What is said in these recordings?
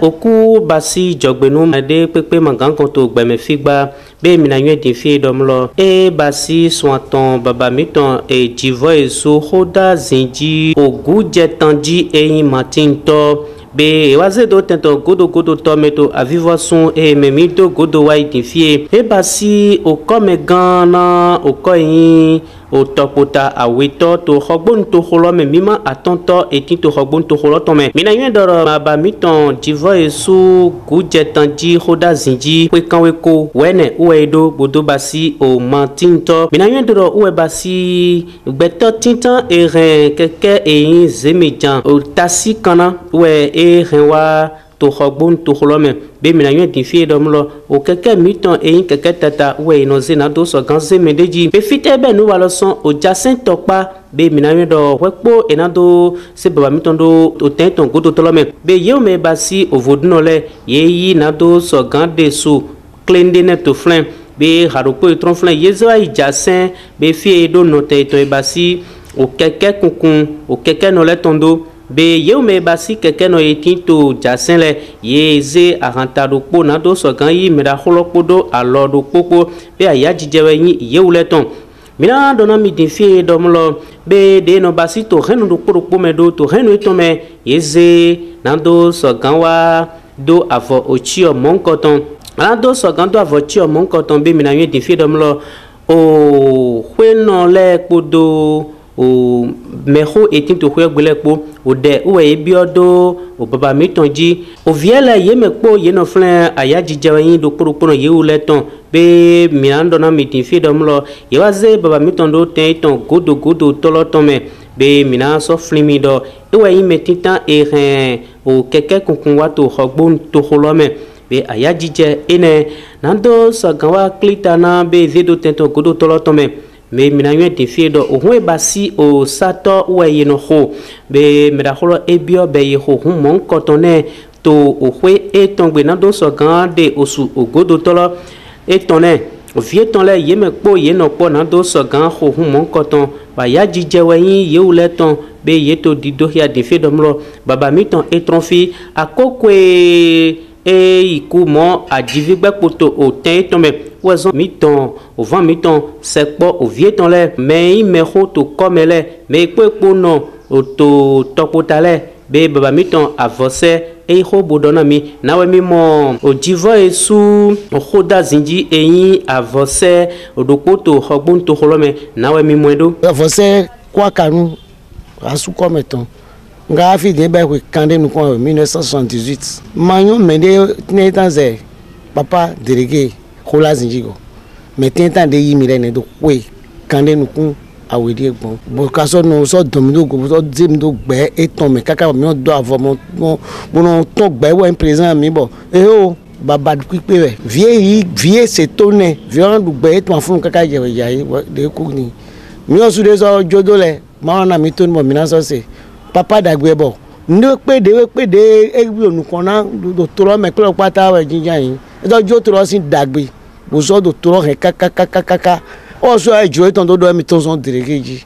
Oku basi jogbenu made pepe mangan konto gbeme figba be minanwe di fi domlo e basi swanton baba miton e jivo eso hoda zinji ogu jetanji e matinto be waze do tento godo tometo avivo sun e memito godo wa identifié e basi o come gana o koyin o topota awito to xogbon to xolo me mima atonto eti to xogbon to xolo tome mina yuen doro maba miton jivo esu gujetanji xoda zinji wekanweko wene uedo bodo basi o mantinto mina yuen doro uwe basi gbeto tintan eren keke eyin zemejan o tasi kana uwe erenwa to xogbon to xolo me be mina yuen di fi domlo o keke miton eyin keke tata uwe inoze na do so ganze medeji be fite be nu walo o jasen tokpa be minami do wepo enado se baba mitondo o tenton godo tolome be yeume basi o vodno le yeyi nado so gande so klende ne to flen be haropo e tron flen yezo ai jasen be fi do note to e basi o keke kunkun o keke no le tondo be yeume basi keke no etinto jasen le yeze arantado po nado so gan yi meda holopo do alodo popo be ayajijewe yin yeule ton mina dona mi dinfi domlo be de no basi to renu do poro medo to renu etome yeze nando so ganwa do avo ochio monkoton nando so gando avo ochio monkoton be mina mi dinfi domlo o hweno le podo o meho etin to hwe gbelepo o de o e biodo o baba mitonji o viela yemekpo yeno flen ayaji jawayin do poro yeule ton be mirando na mitin fi domlo yewaze baba mitondo tenton godo tolo tome be mina so flimi do ewa imetitan eren o keke kunkun wato xogbon to xolome be ayajije ene nando sagawa klitana be zedo tenton godo tolo tome me mina yue ti fi do o hwe basi o sato we yeno ho be mera holo ebio be ye ho mon kotone to o hwe etongbe nando sagande osu ogodo tolo etone vieton le yeme kpo yeno kpo nando sagan ho mon koton ba ya jijewe yin yeule ton be yeto dido ya de fi domlo baba miton etronfi akokwe e iku mo adivigbe poto o ten tombe wazon miton o 20 miton sekpo o vieton le me imeho to komele me kpo no o to topotale be baba miton avose e ho bodona mi nawe mi mo o jivo esu o khoda zinji eyin avose o dopoto xogbon to xolome nawe mi moedo avose kwa kanu asu kometon nga fi de ba ko kande nu ko 1978 manyo mende netanze papa délégué khola zinjigo metentan de yimire ne do we kande nu kun awedi egbon bo kaso no so domido go so dimdo gbe eton me kaka mi do avo mo no to gbe wo présent mi bo e o baba pipe re vie se tonne vian du gbe eton fun kaka je yayi de ku ni mi o su de so jodo le ma na mi ton mo mi na so se papa dagbe bo ndo pe de egbi onukon na do toro me klo pata we jinja yin e do jo toro sin dagbe bo so do toro he kaka o so e jo eton do mi ton son délégué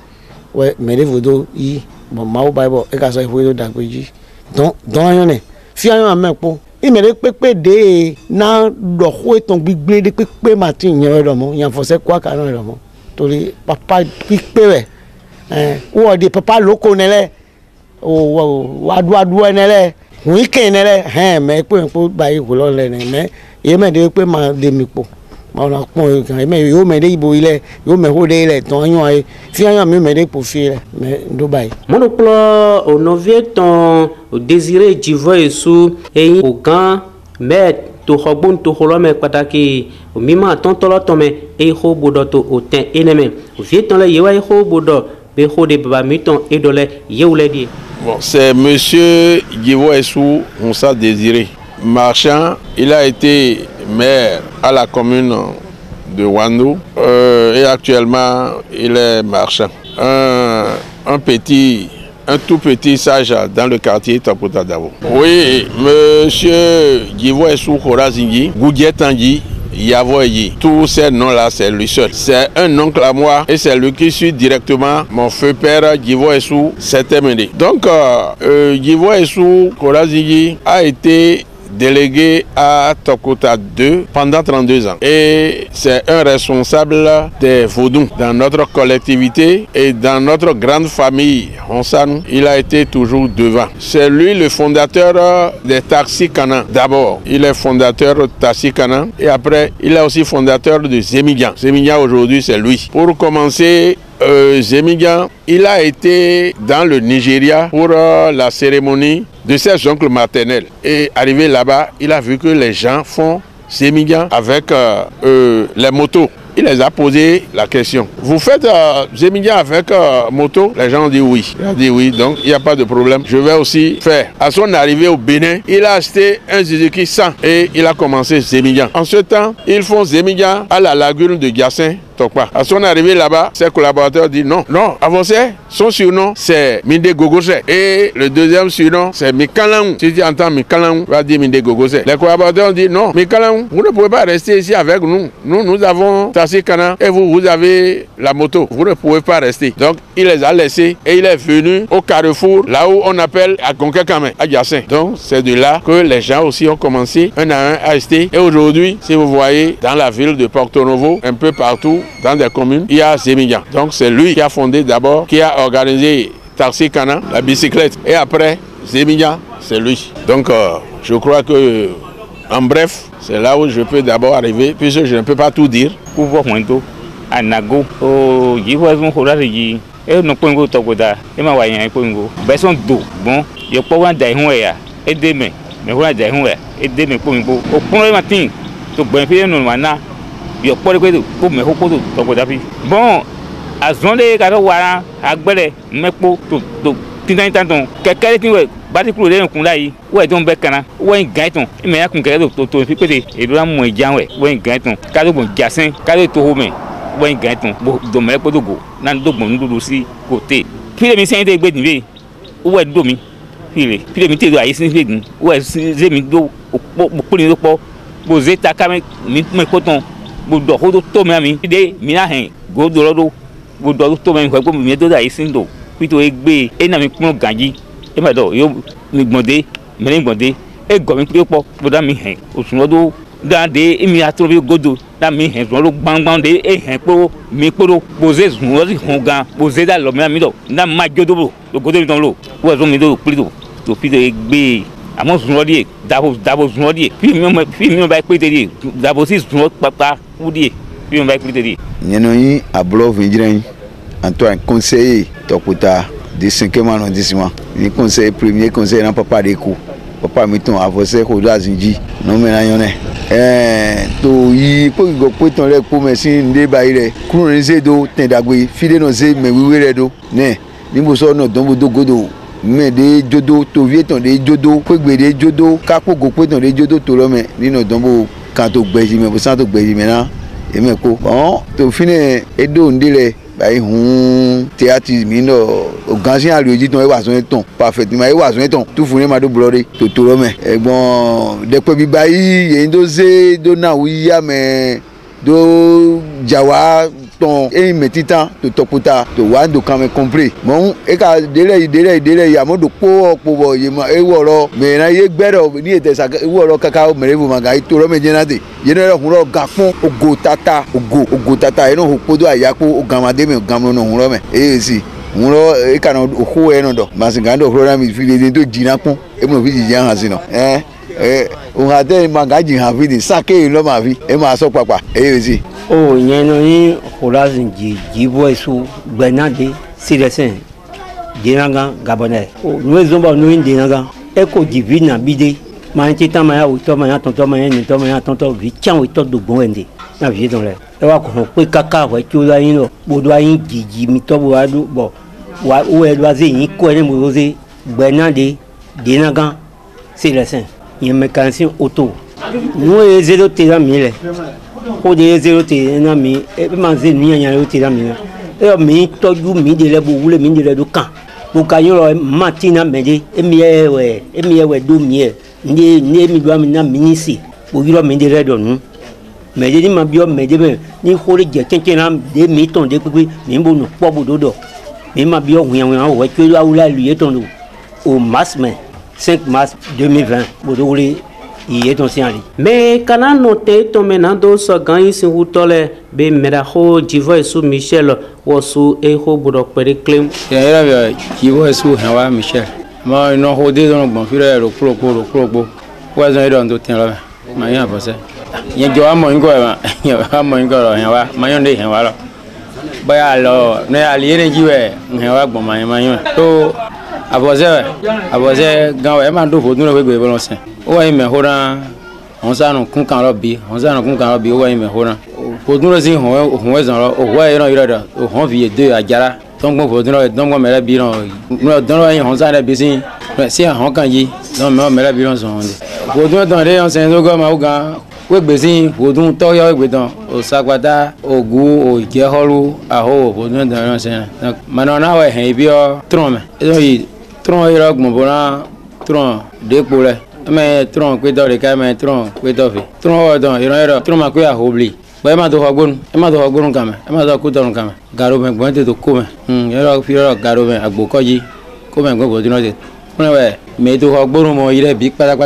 we me le vodo yi mo ma o bible e ka so e do dagbe ji don yon ne fi ayan amepo i me le pepe de na do ho eton gbigbe de pepe matin yan lo mo yan fose kwa ka lo mo torí papa pipe we o de papa loko nele o adu enele weekend nele me pe ba yi ko lo le ne me ye me de pe ma de mi po ma na pon kan me yo me de ibo ile yo me ho de ile ton yan ai fi yan mi me de po fi ile me do bai monoplo o novieton o désiré jivo esu eyin o gan met to xogbon to xolome pataki o mima tontolo tome e ho bodoto o ten eneme o vieton le yewa e ho bodo be ho de baba miton edole yeule di. Bon, c'est monsieur Jivo Essou Moussa Désiré, marchand. Il a été maire à la commune de Wando et actuellement il est marchand. Un tout petit sage dans le quartier Tapota Davo. Oui, monsieur Jivo Essou Khorazingi, Goudietangi Yavoyi. Tous ces noms-là, c'est lui seul. C'est un oncle à moi et c'est lui qui suit directement mon feu père Djivo Essou, c'est terminé. Donc, Djivo Essou Korazigi a été délégué à Tokota 2 pendant 32 ans. Et c'est un responsable des Vaudous dans notre collectivité et dans notre grande famille Honsan. Il a été toujours devant. C'est lui le fondateur des Taxi Canan. D'abord, il est fondateur de Taxi Canan et après, il est aussi fondateur de Zemigan. Zemigan aujourd'hui, c'est lui. Pour commencer, Zemigan, il a été dans le Nigeria pour la cérémonie de ses oncles maternels. Et arrivé là-bas, il a vu que les gens font Zemigan avec les motos. Il les a posé la question. Vous faites Zemigan avec moto? Les gens ont dit oui. Il a dit oui, donc il n'y a pas de problème. Je vais aussi faire. À son arrivée au Bénin, il a acheté un Suzuki 100 et il a commencé Zemigan. En ce temps, ils font Zemigan à la lagune de Gassin. À son arrivée là-bas, ses collaborateurs disent non, avancez. Son surnom, c'est Minde Gogose. Et le deuxième surnom, c'est Mikalaou. Si tu entends Mikalaou, va dire Minde Gogose. Les collaborateurs disent non, Mikalaou, vous ne pouvez pas rester ici avec nous. Nous avons Taxi Canan et vous avez la moto. Vous ne pouvez pas rester. Donc, il les a laissés et il est venu au carrefour, là où on appelle à Conquet-Kamé, à Gassin. Donc, c'est de là que les gens aussi ont commencé un à un à rester. Et aujourd'hui, si vous voyez dans la ville de Porto Novo, un peu partout, dans des communes, il y a Zemigan. Donc c'est lui qui a fondé d'abord, qui a organisé Taxi Canan, la bicyclette. Et après, Zemigan, c'est lui. Donc je crois que, en bref, c'est là où je peux d'abord arriver, puisque je ne peux pas tout dire. Anago, Djivo Essou Korazigi, et non pongo tokoda, et ma wayan pongo. Besson do, bon, yo powan daihouya, et demain, mais voilà daihouya, et demain pongo. Au premier matin, to bon fait non wana. Bon, à zone de Garawara, à Bele, Mepo, Tintanton, quelqu'un qui veut battre les gens où est donc Becana, ou un gâton, il m'a conquéré de piper et de la moins janoué, ou un gâton, cadeau bon gassin, cadeau tohomé, ou un gâton, de Mepodogo, n'en de aussi côté. Puis les médecins étaient bénis, où est domi, puis les métiers de Haïtien, où est Zemido, pour les repos, vos états caméras, coton. Budo hodo to mami de mina hen go do budo to mami ko mi do da isindo pito egbe e na mi kun ganji e ma do yo mi gbonde e go mi po boda mi hen osun odo da de e mi atro bi godo da mi hen so lo gbangban de e hen po mi poro boze sun o si hun gan boze da lo mi do na ma jodo bo godo mi don lo wo so mi do pito to pito egbe àmọ́ sùn lọ́dí dàbò sùn lọ́dí fi mi bá pé tẹ̀lé dàbò sí sùn lọ́ pàpà wúdí fi mi bá pé tẹ̀lé. Nyɛnu yi abulɔ vɛndzirɛ Antoine conseiller Tokota du 5e arrondissement ni conseiller premier conseiller na papa de ko papa mi tɔn avɔsɛ kodo azinji nɔmɛ na yɔnɛ to yi kpɔ gbɔ pé tɔn lɛ kpɔ mɛ si nde ba yi lɛ kuro ne se do tɛndagbe fi de nɔ se mɛ wiwe lɛ do nɛ nibosɔ nɔ dɔnbo do godo. Mais des jodo to vieton des jodo kwegbe des jodo kapo go peton des jodo to lo me nino dombo kan to gbeji me bo san to gbeji me na e me ko bon to fine edo ndile bayi hun théâtre mi no ogansin alioji ton e wa so ton parfaitement e wa so ton tu fune ma do blore to lo me e bon de pe bi bayi ye ndo ze do na wi ya me do jawa ton e metitan to Tokota to wa do kan me compris bon e ka dele ya mo do po bo ye ma e woro me na ye gbero ni ete sa e woro kaka o merevu ma ga to ro me jenate ye no ro hun ro ga fun ogo tata e no ho podo ayapo o gamade me gamno no hun ro me e si hun ro e ka no ho e no do ma sin ga do ho ra mi fi le to jina pon e mo fi ji jan han si no o ha de ma ga ji han fi di sake lo ma fi e ma so papa e si o nyeno ni Korazigi Djivo Essou gbenade silesen dinanga gabonais o nous zomba nous dinanga e ko divina bide ma ntita ma ya o to ma ya tonto ma ya ni to ma ya tonto vi chan o to do bonde na vie don le e wa ko pe kaka we ti o la yin lo bodo ayin jiji mi to bo adu bo wa o e do aze yin ko ene mo roze gbenade dinanga silesen yin mécanicien auto nous e zero tera mile o de zero te na mi e ma ze ni yan o te na mi e mi tọ́jú mi de le bo wule mi de le do kan bo ka yin ro martina mede e mi e we do mi e ni mi do mi na mi ni si bo yiro mi de le do nu mais ni ma bio mais de ni hole je tenkenam de mi ton de pepe mi bo no po bododo mi ma bio wian o tu la oula lui ton au mars 5 mars 2020 bodole il est ancien ali mais kana noté to menando so gan isin hutole be meraho jivo sou Michel wosu e ho bodo pere claim ya ya jivo sou hawa Michel ma no ho de don bon fire ro pro wa zan do ndo tin la ma yan bo se yen jo amo ngo ma amo ngo ro yan wa ma yon de yan wa lo baya lo ne ali ene jiwe yan wa gbon ma yan to aboze gan wa ma do fo dun ro gbe bo lo sen o wa me hora on sa no kun kan ro bi o wa me hora fo dun ro sin ho zan ro o wa iran ira o hon fi 2 ajara ton gbon fo dun ro don gbon me la bi ran no don ro yin hon sa na bi sin si hon kan yi don me la bi ran so hon de fo dun don re on sen so go ma o gan we gbe sin fo dun to yo gbe don o sagbada ogu o je holu aho fo dun don ran sen manona wa hen bi o tron me e yi tron ira gbon bo na tron de po le mais tron que dans les cas mais tron que dans fait tron dans il tron ma que a oublié ba ma do hagbon kama e ma do ku don kama garo me gbon te to ko me yero fi ro garo me agbo ko yi ko me gbon bo dino te won we me to hagbon mo ire bi pata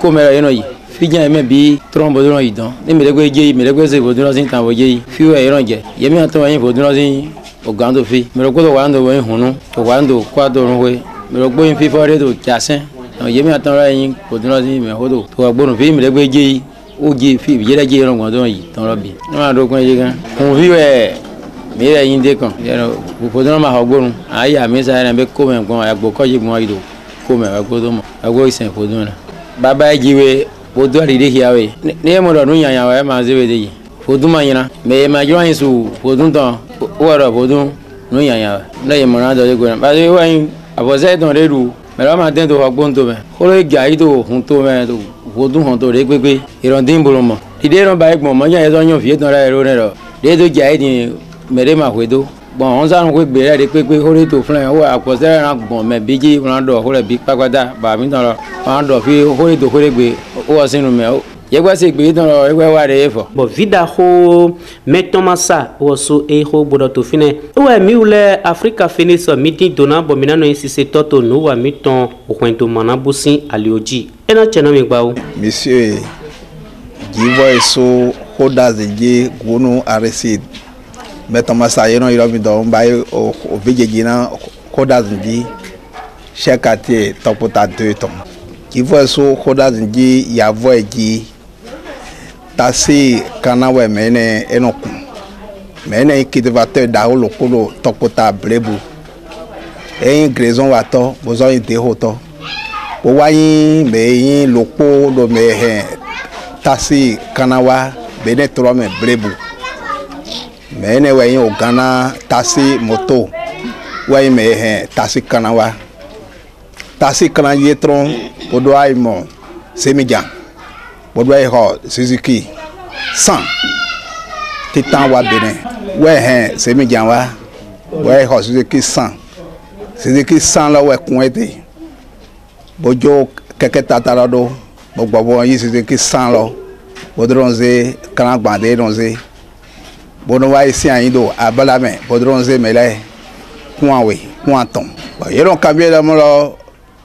ko me ra yeno yi fi jan me bi tron bo dino yi don ni me le gbe je me le gbe se bo dino sin tan bo je yi fi we yero je ye mi ato yin bo dino sin o gando fi me ro ko do wa ndo wo hunu to wa ndo kwa do ro we me ro gbo yin fi fo re do jasen yemi atara yin ko dino si me hodo to agbonu fi mi le gbe je o je fi bi je je ran gbon yi ton ro bi na do kun je kan kun fi we mi re yin de kan ye no ko dino ma agbonu aya mi sa re be ko me gbon agbo ko je gbon yido ko me agbo do mo agbo isen ko dino baba jiwe bo do ri de hiawe ne mo do nu yan wa ma ze we de yi fodu ma yin me ma jo yin su fodu ton o ro fodu nu yan na ye mo na do je go ba de wa yin aboze don re ru mera ma den to hagbon to me holo ga yi to hun to me to fodu hon to re gbegbe iron din bolo mo ide ron ba egbon mo yan so yan fi ton ra ero ne ro de to ja yi din mere ma hwedo bon on sa ron ko gbe re pepe holo to flan o apose ran gbon me biji ran do holo bi pagbada ba mi ton ro ran do fi holo to holo gbe o sinu me yegwa se gbe ton ro egwa wa re fo bo vida ho metomasa wosu e ho bodo to fine we mi ule Africa Phoenix midi dona bo minano insiste toto no wa miton o kwento manabusin alioji ena chena mi gbawo monsieur Jivo so hoda zeje gunu arrested metomasa yeno iro mi do mba o vejeji na hoda zeje chekate topota 2 ton Jivo so hoda zeje yavo eji tasi kanawe mene enoku mene cultivateur daolo kolo tokota blebu en graison wato bozo ite hoto bo wayin me yin lopo do me he tasi kanawa bene trome blebu mene wayin ogana tasi moto wayin me he tasi kanawa yetron bodo aimo semijan bodwa ho Suzuki 100 titan wa bene we he semi janwa we ho Suzuki 100 la we kun ete bojo keke tatara do gbogbo yi Suzuki 100 lo bodronze kan gbande donze bono wa isi ayin do abala me bodronze mele kun awe kun aton ye don cambier la mo lo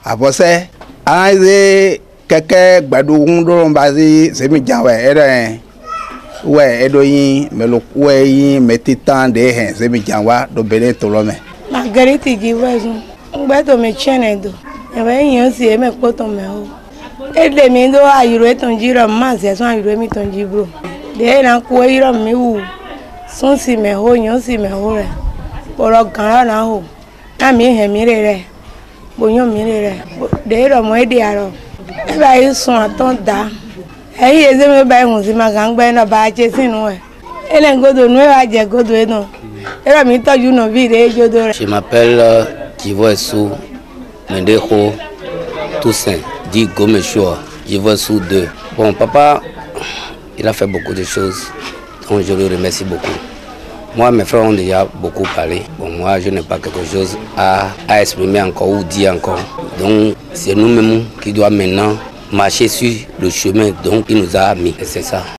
abose aize keke gbadun do bazi semi janwa ere we edoyin melo we yin metitan de hen semi janwa do bele to lo me Marguerite Jivo ngbe to me chene do e yin si e me poto me o ele mi do ayiro eton jiro ma se so ayiro mi ton jibro de na ku ayiro mi wu sun si me ho yan si me ho re oro gan na ho na mi he mi re bo yan mi re de ro mo e de aro e ba yi sun aton da e ye ze me ba hun si ma gan gbe na ba je sinu e ele ngodo nu e wa je godo e no e ro mi toju no bi re jodo re. Je m'appelle Jivo Mendejo Toussaint, dit Gomeshua, Jivo 2. Bon, papa, il a fait beaucoup de choses, donc je le remercie beaucoup. Moi, mes frères ont déjà beaucoup parlé. Bon, moi, je n'ai pas quelque chose à exprimer encore ou dire encore. Donc, c'est nous-mêmes qui doivent maintenant marcher sur le chemin donc il nous a mis. Et c'est ça.